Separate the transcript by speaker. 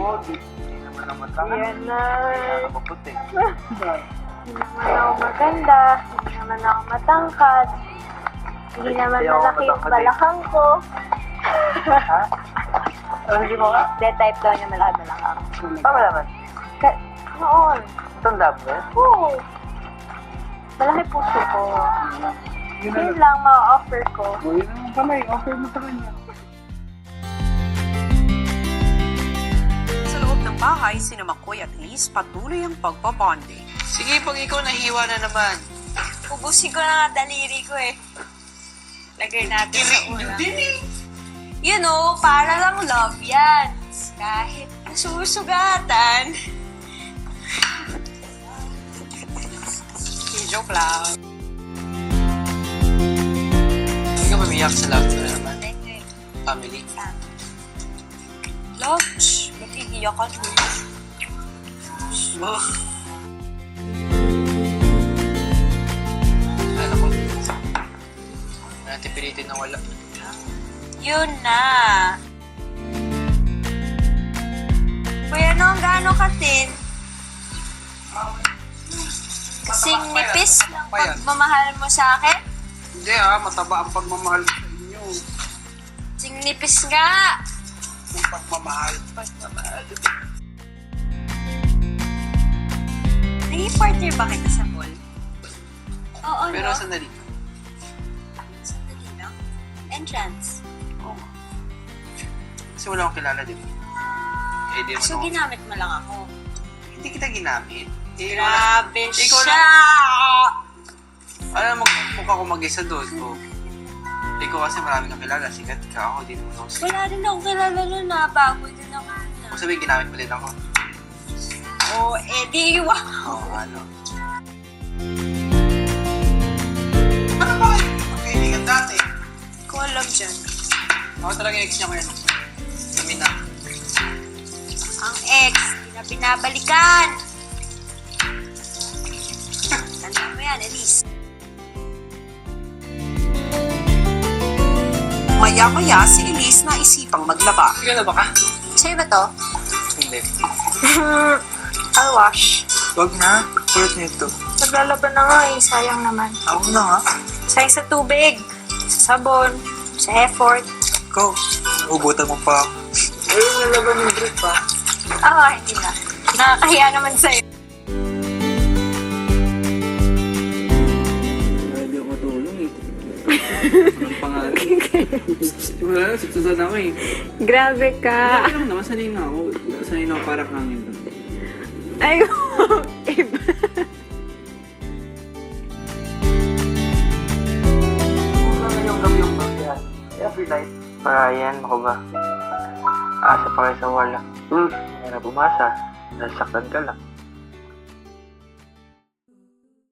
Speaker 1: Oo, di naman ang matangkad.
Speaker 2: Yan na.
Speaker 1: Hindi na maputi.
Speaker 2: Hindi naman ako maganda. Hindi naman ako matangkad. Hindi naman
Speaker 1: Hindi ako
Speaker 2: malaki yung
Speaker 1: matangkad eh.
Speaker 2: balakang ko.
Speaker 1: Ha? Hindi mo ka?
Speaker 2: Dead type daw niya malaki balakang.
Speaker 1: Tama naman.
Speaker 2: Noon.
Speaker 1: Tanda mo yan?
Speaker 2: Oo. Malaki puso ko. Yun lang ma-offer ko.
Speaker 1: O, yun naman pala eh. Offer mo sa kanya.
Speaker 3: Sa loob ng bahay, sina McCoy at Liz patuloy ang pagbabonding.
Speaker 4: Sige, pag ikaw nahiwa na naman.
Speaker 2: Ubusin ko na nga daliri ko eh. Lagay natin sa ulam. You know, para lang love yan. Kahit nasusugatan.
Speaker 3: Joke lang.
Speaker 4: Hindi ka mamiyak sa love mo na naman. Family.
Speaker 2: Love, ba't iiyak ka doon?
Speaker 4: Oh. Ano ko? Natin pilitin na wala.
Speaker 2: Yun na. Kuya, nung gaano ka tin? Kasing nipis ng pagmamahal mo sa akin?
Speaker 4: Hindi mataba ang pagmamahal sa inyo.
Speaker 2: Kasing nipis nga.
Speaker 4: Yung pagmamahal.
Speaker 2: Naging partner ba kita sa mall? Oo,
Speaker 4: Pero
Speaker 2: no?
Speaker 4: sandali.
Speaker 2: Sandali lang. Entrance.
Speaker 4: Oo. Kasi wala akong kilala, di ba? Eh, di
Speaker 2: So,
Speaker 4: naman ako.
Speaker 2: ginamit mo lang ako.
Speaker 4: Hindi kita ginamit. Eh,
Speaker 2: Grabe
Speaker 4: Ikaw
Speaker 2: siya!
Speaker 4: Alam mo, mukha ko mag-isa doon. Oh. Ikaw kasi marami kang kilala. Sikat ka ako. Di naman ako sikat.
Speaker 2: Wala rin ako kilala nun na. Bago din ako na.
Speaker 4: Kung sabihin, ginamit mo din ako.
Speaker 2: Oh, edi, wow!
Speaker 4: Oo, ano. Ano ba kayo? Magkaibigan dati.
Speaker 2: Ko alam dyan.
Speaker 4: Ako talaga yung ex niya ngayon. Kami na.
Speaker 2: Ang ex, hindi na binabalikan. Tanda mo yan, Elise.
Speaker 3: Maya-maya si Elise na isipang maglaba.
Speaker 4: Sige na ba ka?
Speaker 2: Sa'yo ba to?
Speaker 4: Hindi.
Speaker 2: I'll wash.
Speaker 4: Huwag na. Kulit nito.
Speaker 2: Naglalaban na nga eh, sayang naman.
Speaker 4: Ako na nga.
Speaker 2: Sayang sa tubig, sa sabon, sa effort.
Speaker 4: Ikaw, ugutan mo pa ako. Ayun, nalaban ng drip pa.
Speaker 2: Hindi na. Nakakahiya naman sa'yo.
Speaker 1: Hindi ako matulong eh. Anong pangalan? Wala lang, sususan ako eh.
Speaker 2: Grabe ka.
Speaker 1: Wala lang naman, sanay na ako. Sanay na ako parang hangin.
Speaker 2: Ay, iba.
Speaker 1: Yung gabi yung pagyan. Every night. Yan, ako ba? Asa pa kayo sa wala. Hirap umasa. Nasaktan ka lang.